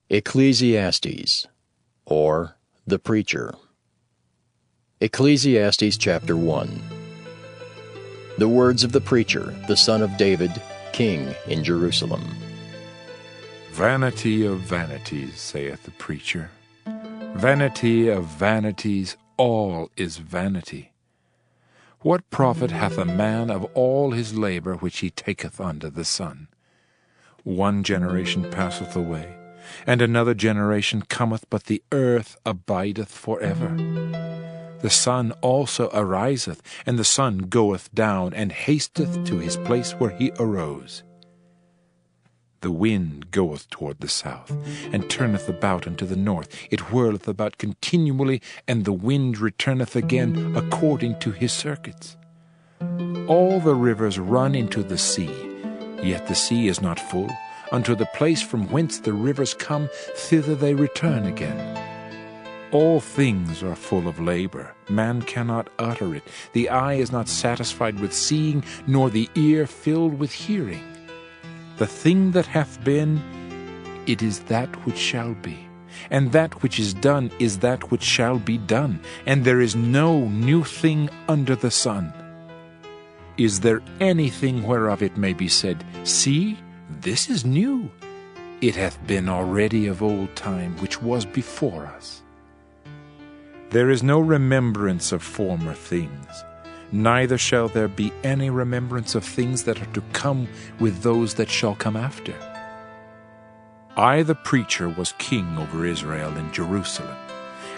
Ecclesiastes, or the Preacher. Ecclesiastes chapter 1. The words of the preacher, the son of David, king in Jerusalem. Vanity of vanities, saith the preacher. Vanity of vanities, all is vanity. What profit hath a man of all his labor which he taketh under the sun? One generation passeth away, and another generation cometh, but the earth abideth forever. The sun also ariseth, and the sun goeth down, and hasteth to his place where he arose. The wind goeth toward the south, and turneth about unto the north. It whirleth about continually, and the wind returneth again according to his circuits. All the rivers run into the sea, yet the sea is not full. Unto the place from whence the rivers come, thither they return again. All things are full of labor. Man cannot utter it. The eye is not satisfied with seeing, nor the ear filled with hearing. The thing that hath been, it is that which shall be. And that which is done is that which shall be done. And there is no new thing under the sun. Is there anything whereof it may be said, See, this is new? It hath been already of old time, which was before us. There is no remembrance of former things, neither shall there be any remembrance of things that are to come with those that shall come after. I, the preacher, was king over Israel in Jerusalem,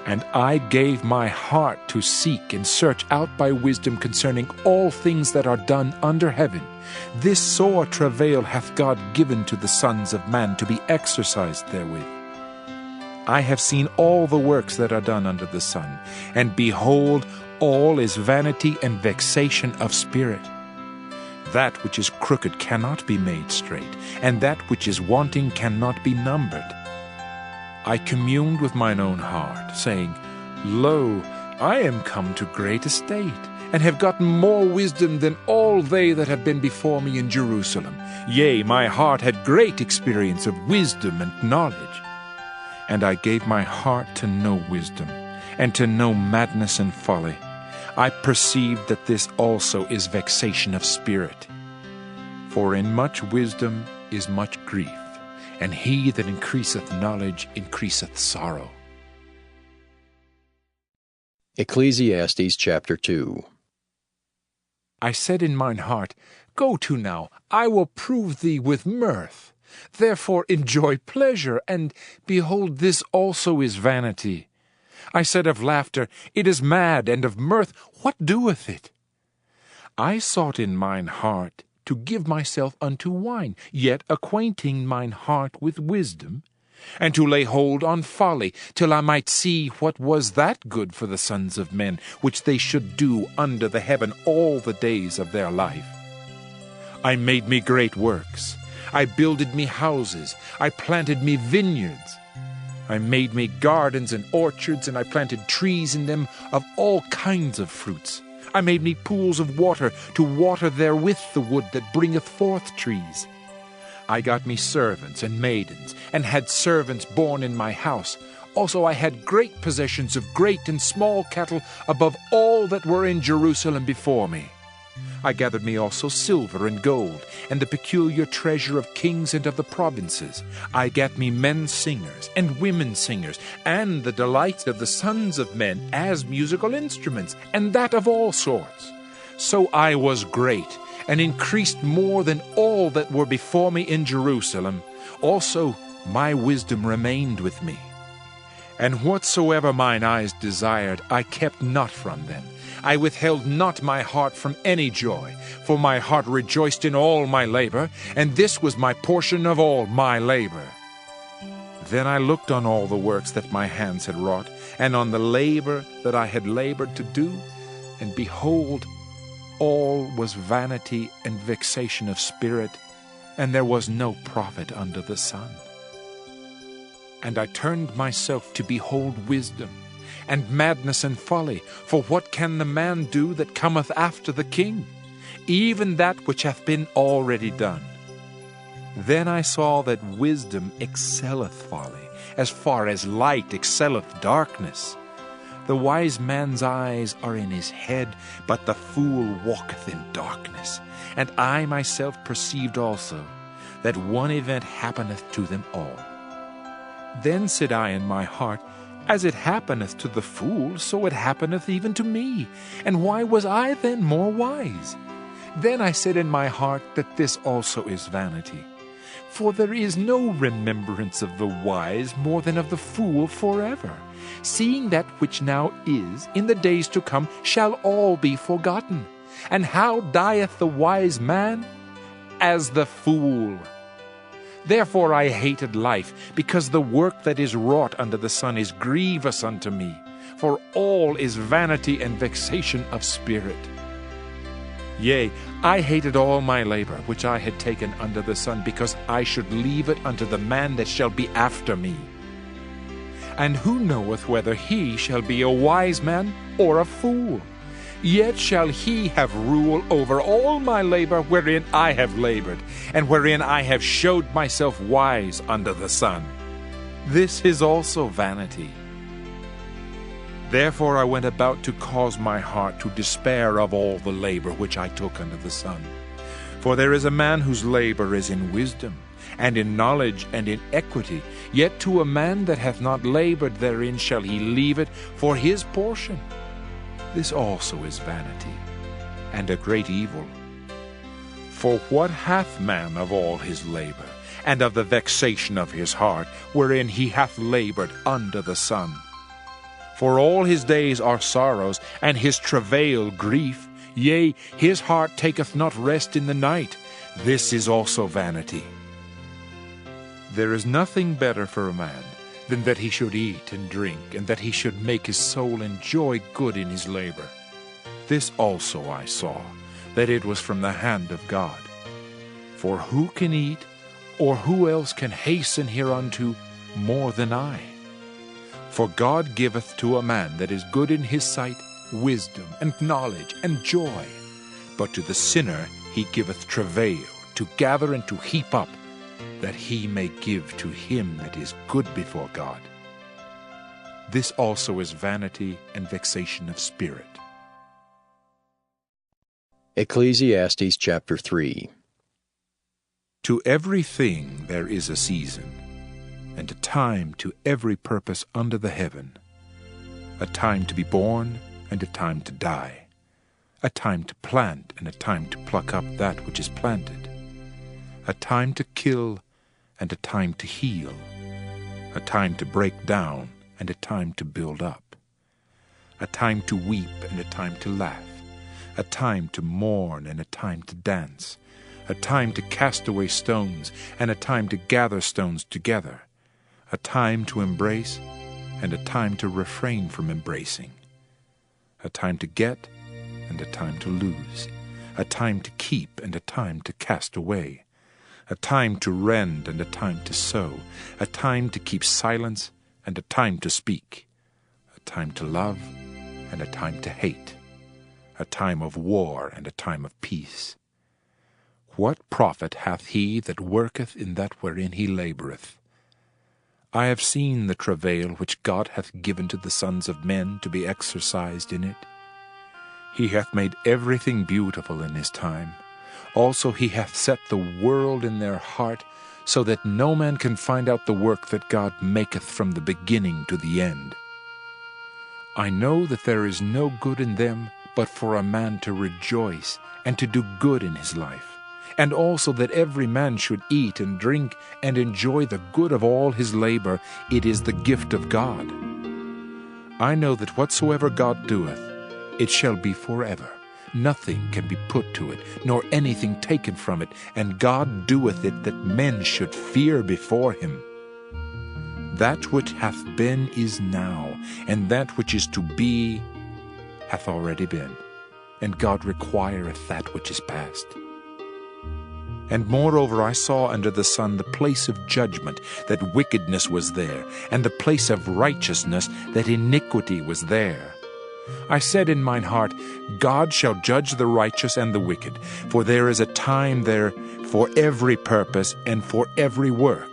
and I gave my heart to seek and search out by wisdom concerning all things that are done under heaven. This sore travail hath God given to the sons of man to be exercised therewith. I have seen all the works that are done under the sun, and behold, all is vanity and vexation of spirit. That which is crooked cannot be made straight, and that which is wanting cannot be numbered. I communed with mine own heart, saying, Lo, I am come to great estate, and have gotten more wisdom than all they that have been before me in Jerusalem. Yea, my heart had great experience of wisdom and knowledge. And I gave my heart to know wisdom, and to know madness and folly. I perceived that this also is vexation of spirit. For in much wisdom is much grief, and he that increaseth knowledge increaseth sorrow. Ecclesiastes chapter 2. I said in mine heart, Go to now, I will prove thee with mirth. Therefore enjoy pleasure, and behold, this also is vanity. I said of laughter, It is mad, and of mirth, what doeth it? I sought in mine heart to give myself unto wine, yet acquainting mine heart with wisdom, and to lay hold on folly, till I might see what was that good for the sons of men, which they should do under the heaven all the days of their life. I made me great works. I builded me houses. I planted me vineyards. I made me gardens and orchards, and I planted trees in them of all kinds of fruits. I made me pools of water to water therewith the wood that bringeth forth trees. I got me servants and maidens, and had servants born in my house. Also I had great possessions of great and small cattle above all that were in Jerusalem before me. I gathered me also silver and gold, and the peculiar treasure of kings and of the provinces. I gat me men singers and women singers, and the delights of the sons of men as musical instruments, and that of all sorts. So I was great, and increased more than all that were before me in Jerusalem. Also my wisdom remained with me. And whatsoever mine eyes desired, I kept not from them. I withheld not my heart from any joy, for my heart rejoiced in all my labor, and this was my portion of all my labor. Then I looked on all the works that my hands had wrought, and on the labor that I had labored to do, and behold, all was vanity and vexation of spirit, and there was no profit under the sun. And I turned myself to behold wisdom, and madness and folly, for what can the man do that cometh after the king? Even that which hath been already done. Then I saw that wisdom excelleth folly, as far as light excelleth darkness. The wise man's eyes are in his head, but the fool walketh in darkness. And I myself perceived also that one event happeneth to them all. Then said I in my heart, As it happeneth to the fool, so it happeneth even to me. And why was I then more wise? Then I said in my heart that this also is vanity. For there is no remembrance of the wise more than of the fool forever. Seeing that which now is, in the days to come, shall all be forgotten. And how dieth the wise man? As the fool. Therefore I hated life, because the work that is wrought under the sun is grievous unto me. For all is vanity and vexation of spirit. Yea, I hated all my labor which I had taken under the sun, because I should leave it unto the man that shall be after me. And who knoweth whether he shall be a wise man or a fool? Yet shall he have rule over all my labor wherein I have labored, and wherein I have showed myself wise under the sun. This is also vanity. Therefore I went about to cause my heart to despair of all the labor which I took under the sun. For there is a man whose labor is in wisdom, and in knowledge, and in equity. Yet to a man that hath not labored therein shall he leave it for his portion. This also is vanity, and a great evil. For what hath man of all his labor, and of the vexation of his heart, wherein he hath labored under the sun? For all his days are sorrows, and his travail grief. Yea, his heart taketh not rest in the night. This is also vanity. There is nothing better for a man than that he should eat and drink, and that he should make his soul enjoy good in his labor. This also I saw, that it was from the hand of God. For who can eat, or who else can hasten hereunto more than I? For God giveth to a man that is good in his sight wisdom, and knowledge, and joy. But to the sinner he giveth travail, to gather and to heap up, that he may give to him that is good before God. This also is vanity and vexation of spirit. Ecclesiastes chapter 3. To every thing there is a season, and a time to every purpose under the heaven, a time to be born, and a time to die, a time to plant, and a time to pluck up that which is planted, a time to kill, and a time to heal, a time to break down, and a time to build up, a time to weep, and a time to laugh, a time to mourn, and a time to dance, a time to cast away stones, and a time to gather stones together, a time to embrace, and a time to refrain from embracing, a time to get, and a time to lose, a time to keep, and a time to cast away, a time to rend, and a time to sow, a time to keep silence, and a time to speak, a time to love, and a time to hate, a time of war, and a time of peace. What profit hath he that worketh in that wherein he laboureth? I have seen the travail which God hath given to the sons of men to be exercised in it. He hath made everything beautiful in his time. Also he hath set the world in their heart, so that no man can find out the work that God maketh from the beginning to the end. I know that there is no good in them but for a man to rejoice and to do good in his life, and also that every man should eat and drink and enjoy the good of all his labor. It is the gift of God. I know that whatsoever God doeth, it shall be forever. Nothing can be put to it, nor anything taken from it, and God doeth it that men should fear before him. That which hath been is now, and that which is to be hath already been, and God requireth that which is past. And moreover I saw under the sun the place of judgment, that wickedness was there, and the place of righteousness, that iniquity was there. I said in mine heart, God shall judge the righteous and the wicked, for there is a time there for every purpose and for every work.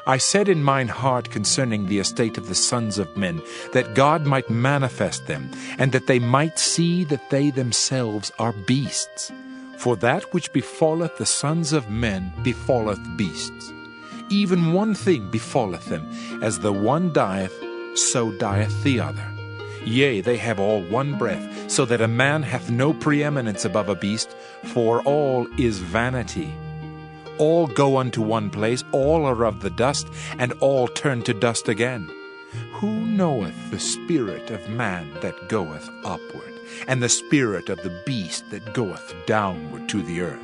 I said in mine heart concerning the estate of the sons of men, that God might manifest them, and that they might see that they themselves are beasts. For that which befalleth the sons of men befalleth beasts. Even one thing befalleth them, as the one dieth, so dieth the other. Yea, they have all one breath, so that a man hath no preeminence above a beast, for all is vanity. All go unto one place, all are of the dust, and all turn to dust again. Who knoweth the spirit of man that goeth upward, and the spirit of the beast that goeth downward to the earth?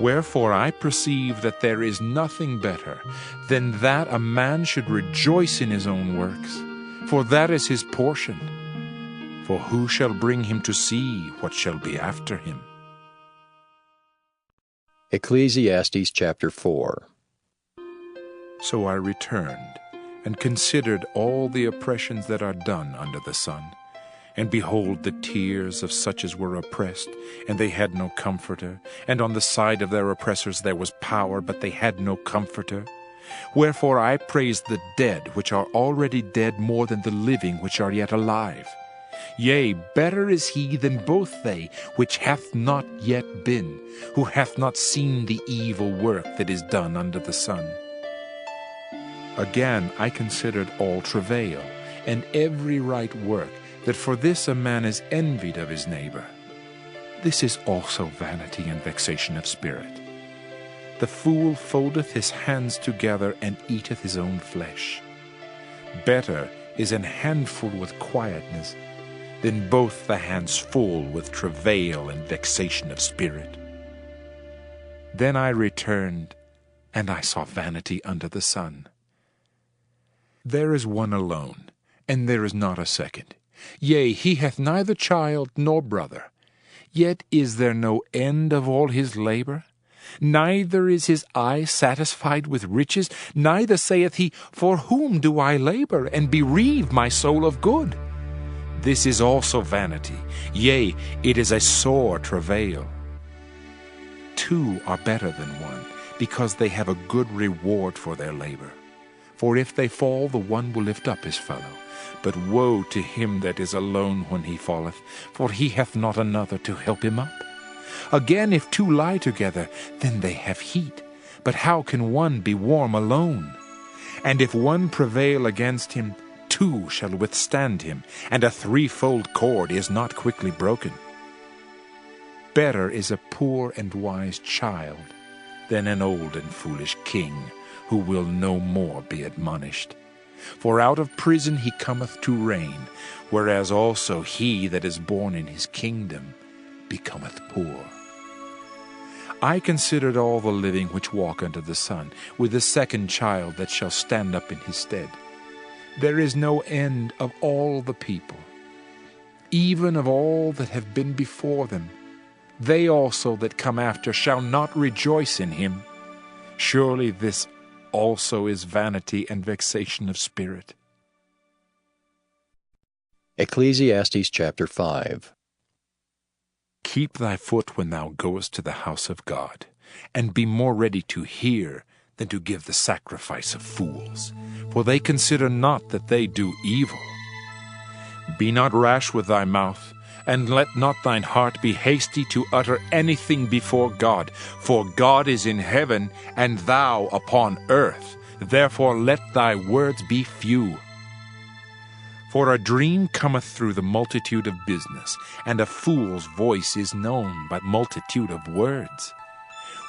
Wherefore I perceive that there is nothing better than that a man should rejoice in his own works, for that is his portion. For who shall bring him to see what shall be after him? Ecclesiastes chapter 4. So I returned, and considered all the oppressions that are done under the sun. And behold, the tears of such as were oppressed, and they had no comforter. And on the side of their oppressors there was power, but they had no comforter. Wherefore I praise the dead which are already dead more than the living which are yet alive. Yea, better is he than both they which hath not yet been, who hath not seen the evil work that is done under the sun. Again I considered all travail, and every right work, that for this a man is envied of his neighbor. This is also vanity and vexation of spirit. The fool foldeth his hands together, and eateth his own flesh. Better is an handful with quietness, than both the hands full with travail and vexation of spirit. Then I returned, and I saw vanity under the sun. There is one alone, and there is not a second. Yea, he hath neither child nor brother. Yet is there no end of all his labor? Neither is his eye satisfied with riches, neither saith he, For whom do I labor, and bereave my soul of good? This is also vanity, yea, it is a sore travail. Two are better than one, because they have a good reward for their labor. For if they fall, the one will lift up his fellow. But woe to him that is alone when he falleth, for he hath not another to help him up. Again, if two lie together, then they have heat. But how can one be warm alone? And if one prevail against him, two shall withstand him, and a threefold cord is not quickly broken. Better is a poor and wise child than an old and foolish king, who will no more be admonished. For out of prison he cometh to reign, whereas also he that is born in his kingdom becometh poor. I considered all the living which walk under the sun, with the second child that shall stand up in his stead. There is no end of all the people, even of all that have been before them. They also that come after shall not rejoice in him. Surely this also is vanity and vexation of spirit. Ecclesiastes chapter 5. Keep thy foot when thou goest to the house of God, and be more ready to hear than to give the sacrifice of fools, for they consider not that they do evil. Be not rash with thy mouth, and let not thine heart be hasty to utter anything before God, for God is in heaven, and thou upon earth. Therefore let thy words be few. For a dream cometh through the multitude of business, and a fool's voice is known by multitude of words.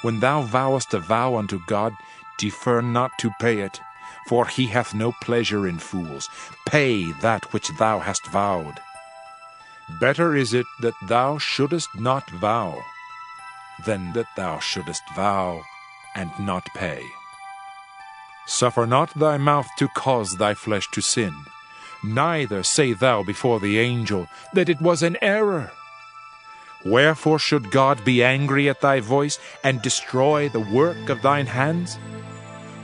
When thou vowest a vow unto God, defer not to pay it, for he hath no pleasure in fools. Pay that which thou hast vowed. Better is it that thou shouldest not vow, than that thou shouldest vow and not pay. Suffer not thy mouth to cause thy flesh to sin, neither say thou before the angel that it was an error. Wherefore should God be angry at thy voice, and destroy the work of thine hands?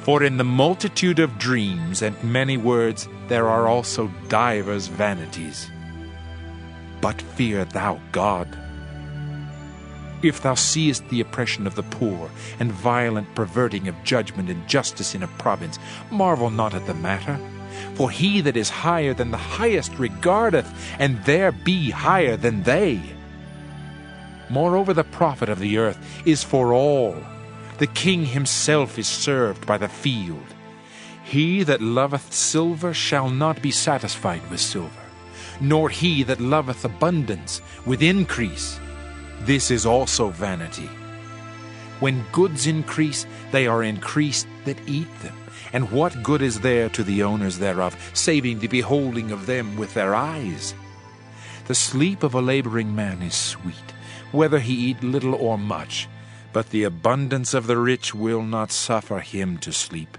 For in the multitude of dreams and many words there are also divers vanities. But fear thou God. If thou seest the oppression of the poor, and violent perverting of judgment and justice in a province, marvel not at the matter. For he that is higher than the highest regardeth, and there be higher than they. Moreover, the profit of the earth is for all. The king himself is served by the field. He that loveth silver shall not be satisfied with silver, nor he that loveth abundance with increase. This is also vanity. When goods increase, they are increased that eat them. And what good is there to the owners thereof, saving the beholding of them with their eyes? The sleep of a laboring man is sweet, whether he eat little or much, but the abundance of the rich will not suffer him to sleep.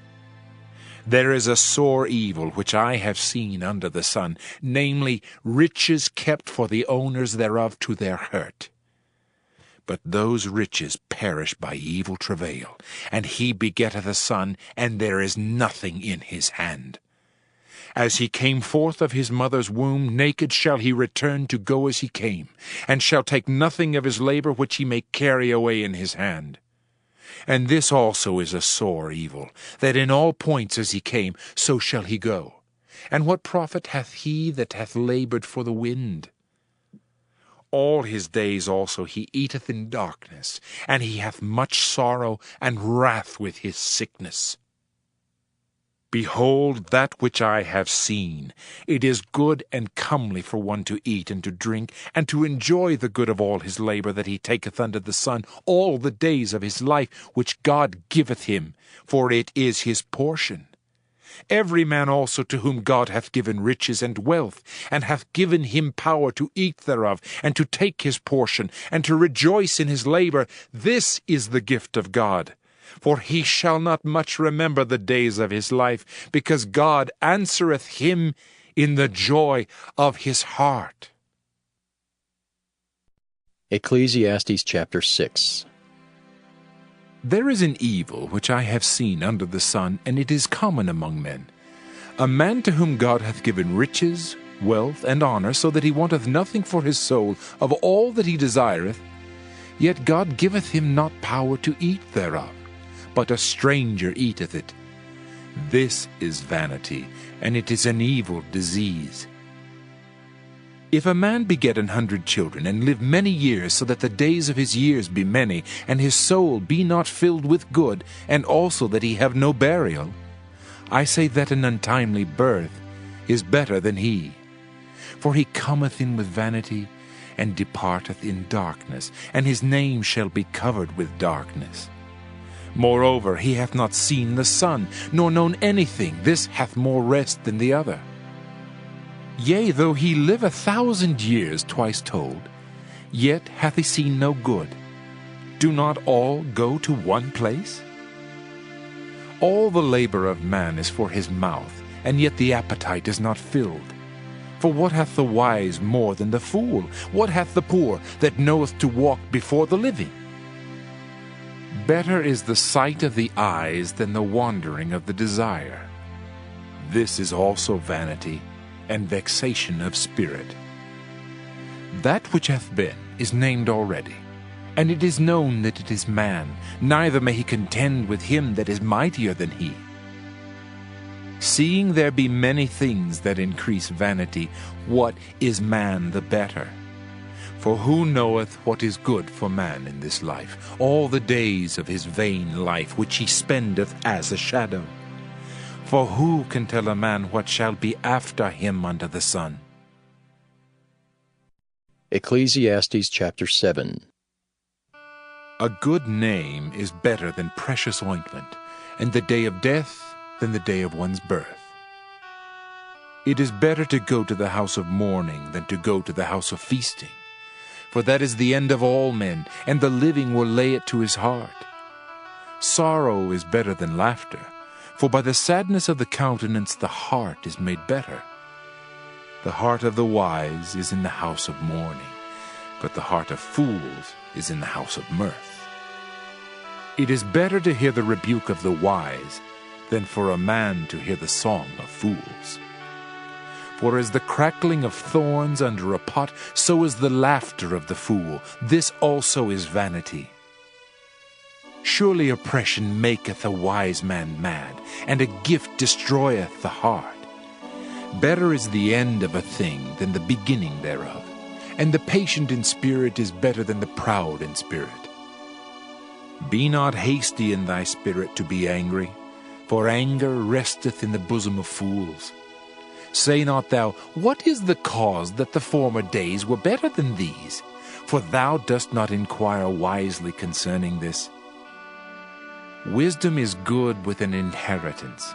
There is a sore evil which I have seen under the sun, namely, riches kept for the owners thereof to their hurt. But those riches perish by evil travail, and he begetteth a son, and there is nothing in his hand. As he came forth of his mother's womb, naked shall he return to go as he came, and shall take nothing of his labor which he may carry away in his hand. And this also is a sore evil, that in all points as he came, so shall he go. And what profit hath he that hath labored for the wind? All his days also he eateth in darkness, and he hath much sorrow and wrath with his sickness. Behold, that which I have seen, it is good and comely for one to eat and to drink, and to enjoy the good of all his labor that he taketh under the sun all the days of his life which God giveth him, for it is his portion. Every man also to whom God hath given riches and wealth, and hath given him power to eat thereof, and to take his portion, and to rejoice in his labor, this is the gift of God. For he shall not much remember the days of his life, because God answereth him in the joy of his heart. Ecclesiastes chapter 6. There is an evil which I have seen under the sun, and it is common among men. A man to whom God hath given riches, wealth, and honor, so that he wanteth nothing for his soul of all that he desireth, yet God giveth him not power to eat thereof, but a stranger eateth it. This is vanity, and it is an evil disease. If a man beget 100 children, and live many years, so that the days of his years be many, and his soul be not filled with good, and also that he have no burial, I say that an untimely birth is better than he. For he cometh in with vanity, and departeth in darkness, and his name shall be covered with darkness. Moreover, he hath not seen the sun, nor known anything. This hath more rest than the other. Yea, though he live 1,000 years, twice told, yet hath he seen no good. Do not all go to one place? All the labor of man is for his mouth, and yet the appetite is not filled. For what hath the wise more than the fool? What hath the poor that knoweth to walk before the living? Better is the sight of the eyes than the wandering of the desire. This is also vanity, and vexation of spirit. That which hath been is named already, and it is known that it is man, neither may he contend with him that is mightier than he. Seeing there be many things that increase vanity, what is man the better? For who knoweth what is good for man in this life, all the days of his vain life which he spendeth as a shadow? For who can tell a man what shall be after him under the sun? Ecclesiastes chapter 7. A good name is better than precious ointment, and the day of death than the day of one's birth. It is better to go to the house of mourning than to go to the house of feasting, for that is the end of all men, and the living will lay it to his heart. Sorrow is better than laughter, for by the sadness of the countenance the heart is made better. The heart of the wise is in the house of mourning, but the heart of fools is in the house of mirth. It is better to hear the rebuke of the wise than for a man to hear the song of fools. For as the crackling of thorns under a pot, so is the laughter of the fool. This also is vanity. Surely oppression maketh a wise man mad, and a gift destroyeth the heart. Better is the end of a thing than the beginning thereof, and the patient in spirit is better than the proud in spirit. Be not hasty in thy spirit to be angry, for anger resteth in the bosom of fools. Say not thou, What is the cause that the former days were better than these? For thou dost not inquire wisely concerning this. Wisdom is good with an inheritance,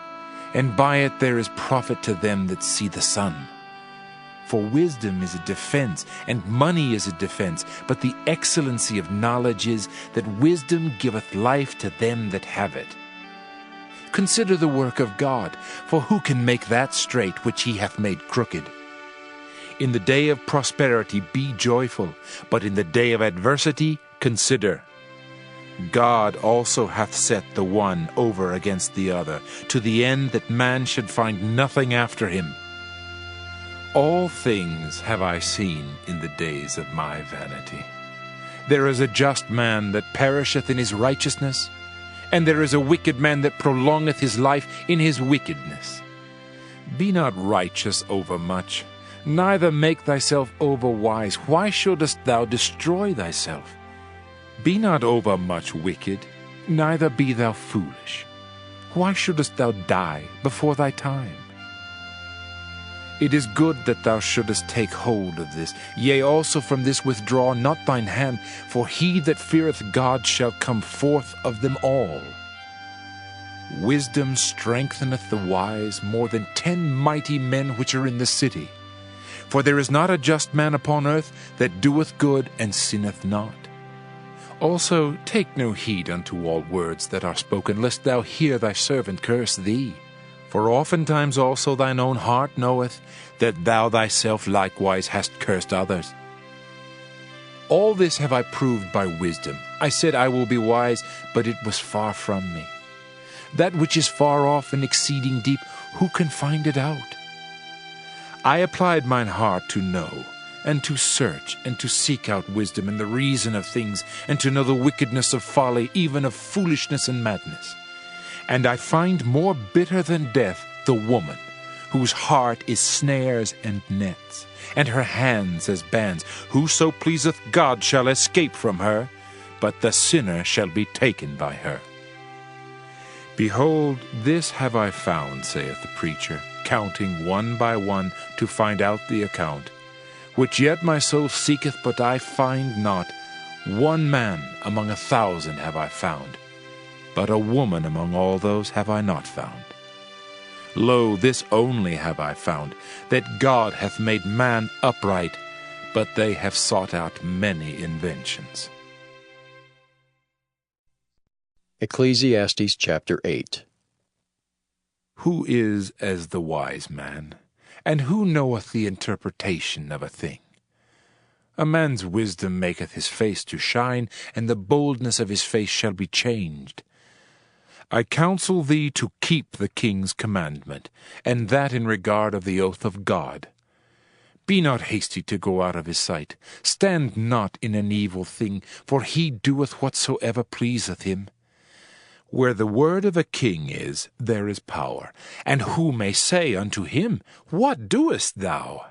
and by it there is profit to them that see the sun. For wisdom is a defense, and money is a defense, but the excellency of knowledge is that wisdom giveth life to them that have it. Consider the work of God, for who can make that straight which he hath made crooked? In the day of prosperity be joyful, but in the day of adversity consider. God also hath set the one over against the other, to the end that man should find nothing after him. All things have I seen in the days of my vanity. There is a just man that perisheth in his righteousness, and there is a wicked man that prolongeth his life in his wickedness. Be not righteous overmuch, neither make thyself overwise. Why shouldest thou destroy thyself? Be not overmuch wicked, neither be thou foolish. Why shouldest thou die before thy time? It is good that thou shouldest take hold of this. Yea, also from this withdraw not thine hand, for he that feareth God shall come forth of them all. Wisdom strengtheneth the wise more than 10 mighty men which are in the city. For there is not a just man upon earth that doeth good and sinneth not. Also take no heed unto all words that are spoken, lest thou hear thy servant curse thee. For oftentimes also thine own heart knoweth that thou thyself likewise hast cursed others. All this have I proved by wisdom. I said I will be wise, but it was far from me. That which is far off and exceeding deep, who can find it out? I applied mine heart to know, and to search, and to seek out wisdom and the reason of things, and to know the wickedness of folly, even of foolishness and madness. And I find more bitter than death the woman, whose heart is snares and nets, and her hands as bands. Whoso pleaseth God shall escape from her, but the sinner shall be taken by her. Behold, this have I found, saith the preacher, counting one by one to find out the account, which yet my soul seeketh, but I find not. One man among 1,000 have I found, but a woman among all those have I not found. Lo, this only have I found, that God hath made man upright, but they have sought out many inventions. Ecclesiastes chapter 8. Who is as the wise man, and who knoweth the interpretation of a thing? A man's wisdom maketh his face to shine, and the boldness of his face shall be changed. I counsel thee to keep the king's commandment, and that in regard of the oath of God. Be not hasty to go out of his sight. Stand not in an evil thing, for he doeth whatsoever pleaseth him. Where the word of a king is, there is power. And who may say unto him, What doest thou?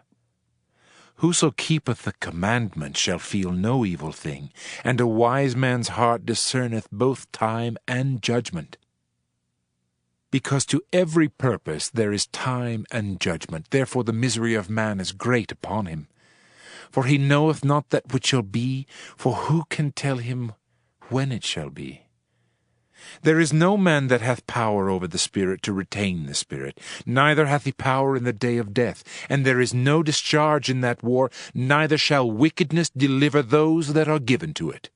Whoso keepeth the commandment shall feel no evil thing, and a wise man's heart discerneth both time and judgment. Because to every purpose there is time and judgment, therefore the misery of man is great upon him. For he knoweth not that which shall be, for who can tell him when it shall be? There is no man that hath power over the Spirit to retain the Spirit, neither hath he power in the day of death, and there is no discharge in that war, neither shall wickedness deliver those that are given to it.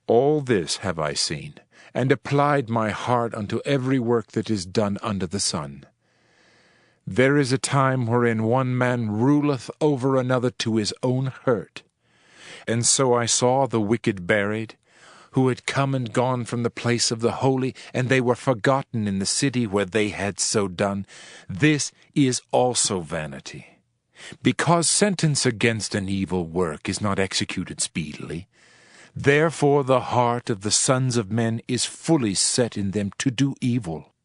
All this have I seen, and applied my heart unto every work that is done under the sun. There is a time wherein one man ruleth over another to his own hurt. And so I saw the wicked buried, who had come and gone from the place of the holy, and they were forgotten in the city where they had so done. This is also vanity. Because sentence against an evil work is not executed speedily, therefore the heart of the sons of men is fully set in them to do evil.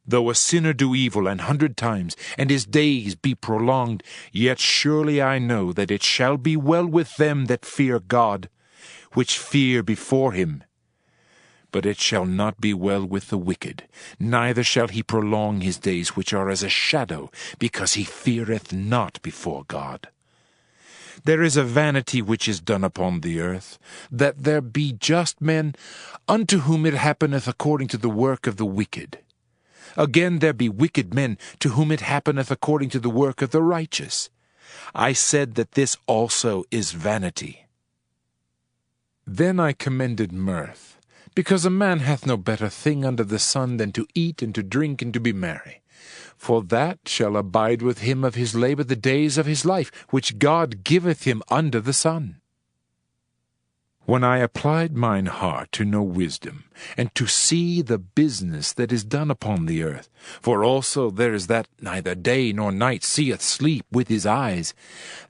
Though a sinner do evil 100 times, and his days be prolonged, yet surely I know that it shall be well with them that fear God, which fear before him. But it shall not be well with the wicked, neither shall he prolong his days, which are as a shadow, because he feareth not before God. There is a vanity which is done upon the earth, that there be just men, unto whom it happeneth according to the work of the wicked. Again there be wicked men, to whom it happeneth according to the work of the righteous. I said that this also is vanity. Then I commended mirth, because a man hath no better thing under the sun than to eat and to drink and to be merry. For that shall abide with him of his labor the days of his life, which God giveth him under the sun. When I applied mine heart to know wisdom, and to see the business that is done upon the earth, for also there is that neither day nor night seeth sleep with his eyes,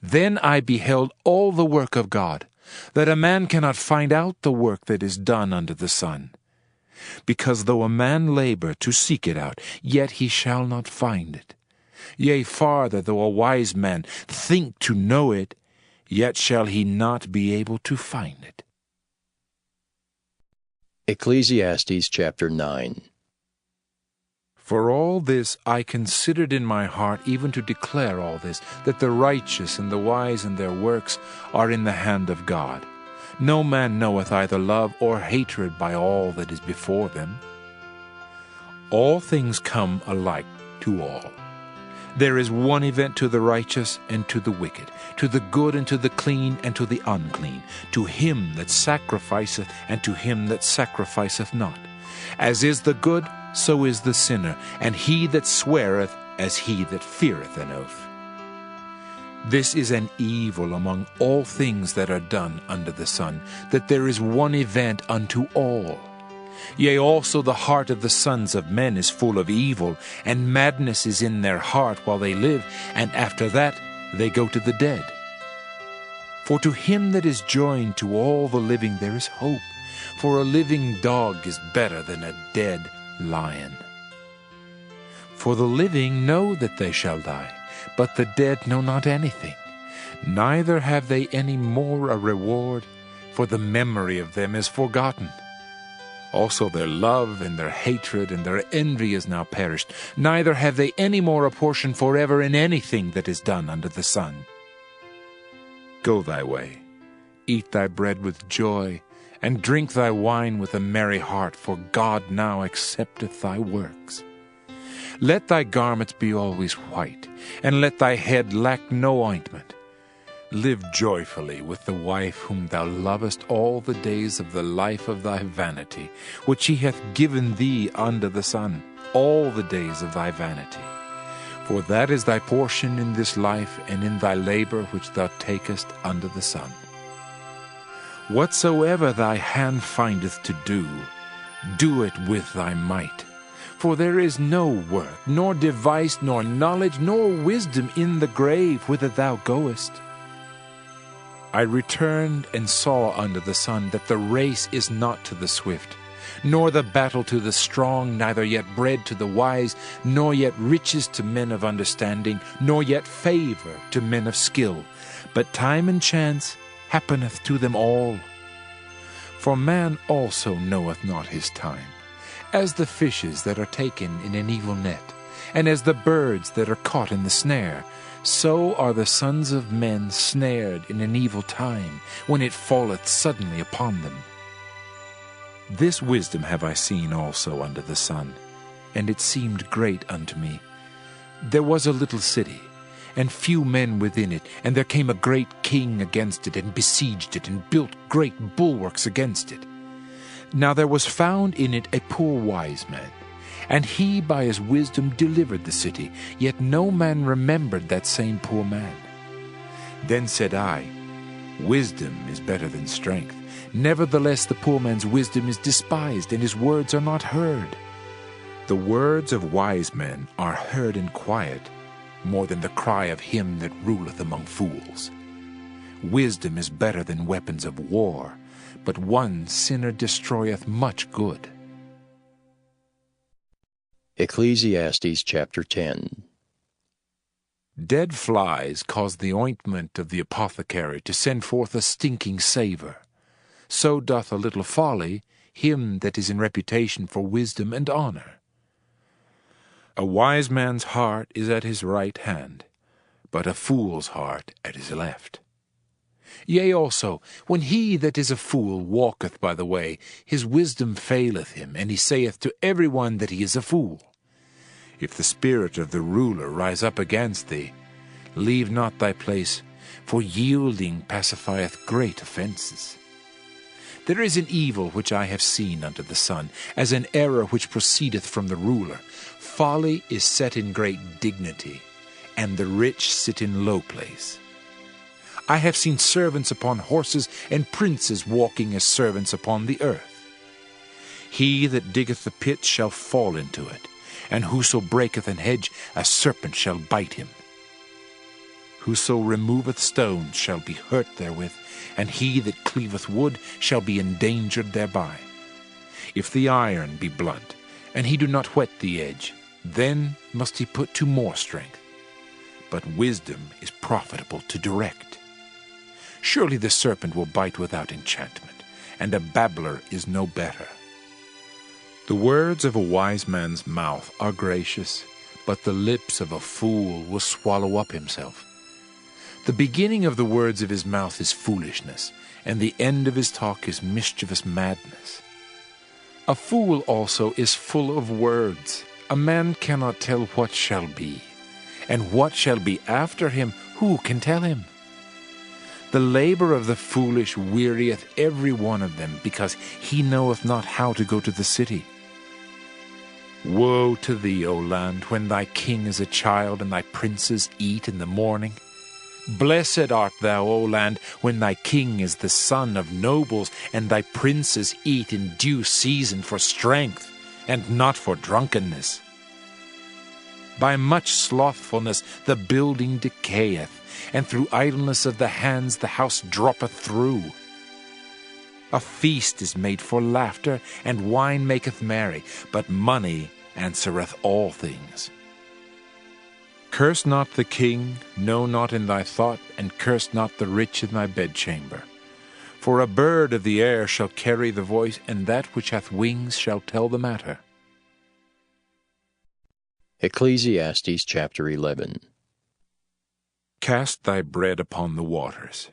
then I beheld all the work of God, that a man cannot find out the work that is done under the sun. Because though a man labor to seek it out, yet he shall not find it. Yea, farther, though a wise man think to know it, yet shall he not be able to find it. Ecclesiastes chapter 9. For all this I considered in my heart, even to declare all this, that the righteous and the wise in their works are in the hand of God. No man knoweth either love or hatred by all that is before them. All things come alike to all. There is one event to the righteous and to the wicked, to the good and to the clean and to the unclean, to him that sacrificeth and to him that sacrificeth not. As is the good, so is the sinner, and he that sweareth as he that feareth an oath. This is an evil among all things that are done under the sun, that there is one event unto all. Yea, also the heart of the sons of men is full of evil, and madness is in their heart while they live, and after that they go to the dead. For to him that is joined to all the living there is hope, for a living dog is better than a dead lion. For the living know that they shall die, but the dead know not anything, neither have they any more a reward, for the memory of them is forgotten. Also their love and their hatred and their envy is now perished, neither have they any more a portion forever in anything that is done under the sun. Go thy way, eat thy bread with joy, and drink thy wine with a merry heart, for God now accepteth thy works. Let thy garments be always white, and let thy head lack no ointment. Live joyfully with the wife whom thou lovest all the days of the life of thy vanity, which he hath given thee under the sun, all the days of thy vanity. For that is thy portion in this life, and in thy labor which thou takest under the sun. Whatsoever thy hand findeth to do, do it with thy might. For there is no work, nor device, nor knowledge, nor wisdom in the grave whither thou goest. I returned and saw under the sun that the race is not to the swift, nor the battle to the strong, neither yet bread to the wise, nor yet riches to men of understanding, nor yet favor to men of skill. But time and chance happeneth to them all. For man also knoweth not his time, as the fishes that are taken in an evil net, and as the birds that are caught in the snare. So are the sons of men snared in an evil time, when it falleth suddenly upon them. This wisdom have I seen also under the sun, and it seemed great unto me. There was a little city, and few men within it, and there came a great king against it, and besieged it, and built great bulwarks against it. Now there was found in it a poor wise man, and he by his wisdom delivered the city, yet no man remembered that same poor man. Then said I, Wisdom is better than strength. Nevertheless the poor man's wisdom is despised, and his words are not heard. The words of wise men are heard in quiet, more than the cry of him that ruleth among fools. Wisdom is better than weapons of war, but one sinner destroyeth much good. Ecclesiastes chapter 10. Dead flies cause the ointment of the apothecary to send forth a stinking savour. So doth a little folly him that is in reputation for wisdom and honour. A wise man's heart is at his right hand, but a fool's heart at his left. Yea also, when he that is a fool walketh by the way, his wisdom faileth him, and he saith to every one that he is a fool. If the spirit of the ruler rise up against thee, leave not thy place, for yielding pacifieth great offences. There is an evil which I have seen under the sun, as an error which proceedeth from the ruler. Folly is set in great dignity, and the rich sit in low place. I have seen servants upon horses, and princes walking as servants upon the earth. He that diggeth the pit shall fall into it, and whoso breaketh an hedge, a serpent shall bite him. Whoso removeth stones shall be hurt therewith, and he that cleaveth wood shall be endangered thereby. If the iron be blunt, and he do not whet the edge, then must he put to more strength. But wisdom is profitable to direct. Surely the serpent will bite without enchantment, and a babbler is no better. The words of a wise man's mouth are gracious, but the lips of a fool will swallow up himself. The beginning of the words of his mouth is foolishness, and the end of his talk is mischievous madness. A fool also is full of words. A man cannot tell what shall be, and what shall be after him, who can tell him? The labor of the foolish wearieth every one of them, because he knoweth not how to go to the city. Woe to thee, O land, when thy king is a child, and thy princes eat in the morning. Blessed art thou, O land, when thy king is the son of nobles, and thy princes eat in due season for strength, and not for drunkenness. By much slothfulness the building decayeth, and through idleness of the hands the house droppeth through. A feast is made for laughter, and wine maketh merry, but money answereth all things. Curse not the king, no, not in thy thought, and curse not the rich in thy bedchamber. For a bird of the air shall carry the voice, and that which hath wings shall tell the matter. Ecclesiastes chapter 11. Cast thy bread upon the waters,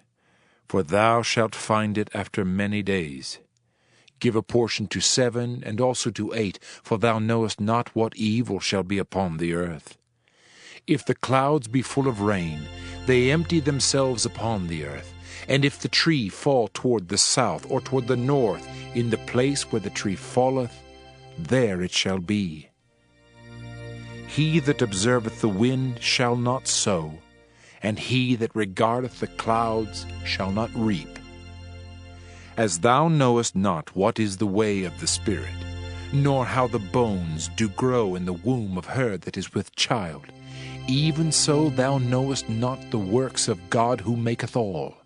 for thou shalt find it after many days. Give a portion to 7, and also to 8, for thou knowest not what evil shall be upon the earth. If the clouds be full of rain, they empty themselves upon the earth. And if the tree fall toward the south or toward the north, in the place where the tree falleth, there it shall be. He that observeth the wind shall not sow, and he that regardeth the clouds shall not reap. As thou knowest not what is the way of the Spirit, nor how the bones do grow in the womb of her that is with child, even so thou knowest not the works of God who maketh all.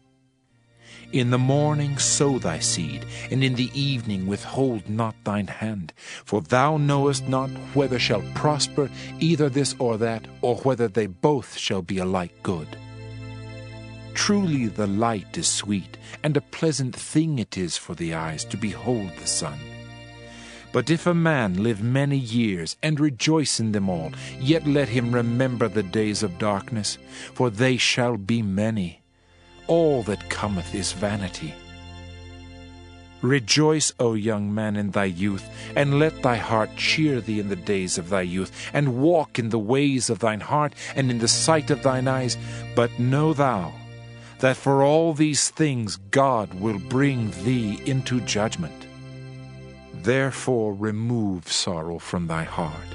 In the morning sow thy seed, and in the evening withhold not thine hand, for thou knowest not whether shall prosper either this or that, or whether they both shall be alike good. Truly the light is sweet, and a pleasant thing it is for the eyes to behold the sun. But if a man live many years, and rejoice in them all, yet let him remember the days of darkness, for they shall be many. All that cometh is vanity. Rejoice, O young man, in thy youth, and let thy heart cheer thee in the days of thy youth, and walk in the ways of thine heart, and in the sight of thine eyes. But know thou, that for all these things God will bring thee into judgment. Therefore remove sorrow from thy heart,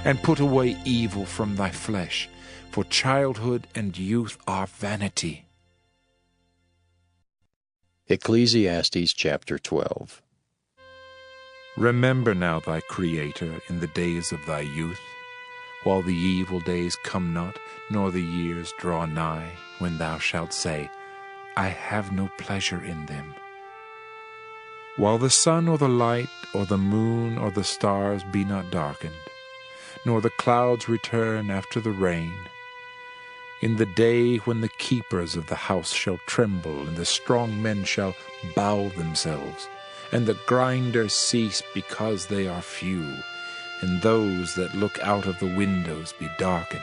and put away evil from thy flesh, for childhood and youth are vanity. Ecclesiastes chapter 12. Remember now thy Creator in the days of thy youth, while the evil days come not, nor the years draw nigh, when thou shalt say, I have no pleasure in them. While the sun or the light, or the moon or the stars be not darkened, nor the clouds return after the rain, in the day when the keepers of the house shall tremble, and the strong men shall bow themselves, and the grinders cease because they are few, and those that look out of the windows be darkened.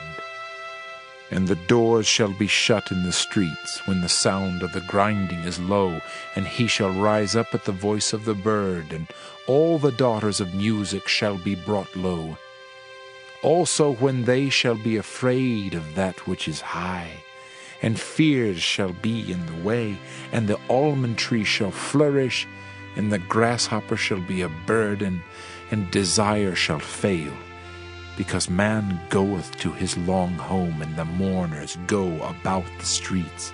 And the doors shall be shut in the streets, when the sound of the grinding is low, and he shall rise up at the voice of the bird, and all the daughters of music shall be brought low. Also when they shall be afraid of that which is high, and fears shall be in the way, and the almond tree shall flourish, and the grasshopper shall be a burden, and desire shall fail, because man goeth to his long home, and the mourners go about the streets.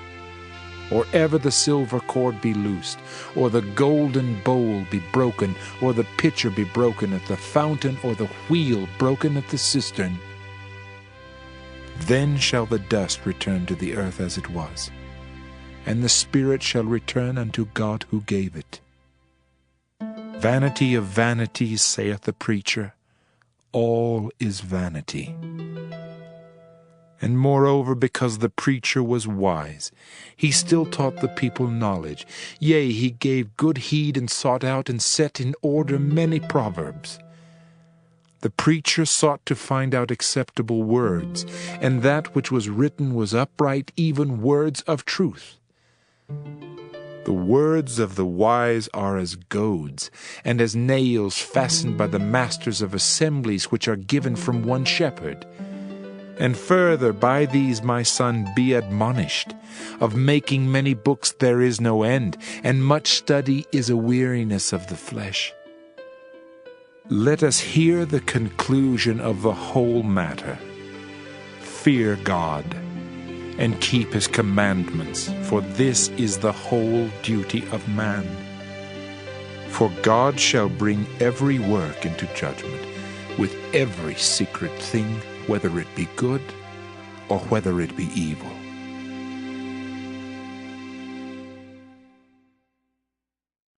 Or ever the silver cord be loosed, or the golden bowl be broken, or the pitcher be broken at the fountain, or the wheel broken at the cistern. Then shall the dust return to the earth as it was, and the spirit shall return unto God who gave it. Vanity of vanities, saith the preacher, all is vanity. And moreover, because the preacher was wise, he still taught the people knowledge. Yea, he gave good heed, and sought out and set in order many proverbs. The preacher sought to find out acceptable words, and that which was written was upright, even words of truth. The words of the wise are as goads, and as nails fastened by the masters of assemblies, which are given from one shepherd. And further, by these, my son, be admonished. Of making many books there is no end, and much study is a weariness of the flesh. Let us hear the conclusion of the whole matter. Fear God, and keep his commandments, for this is the whole duty of man. For God shall bring every work into judgment, with every secret thing, whether it be good or whether it be evil.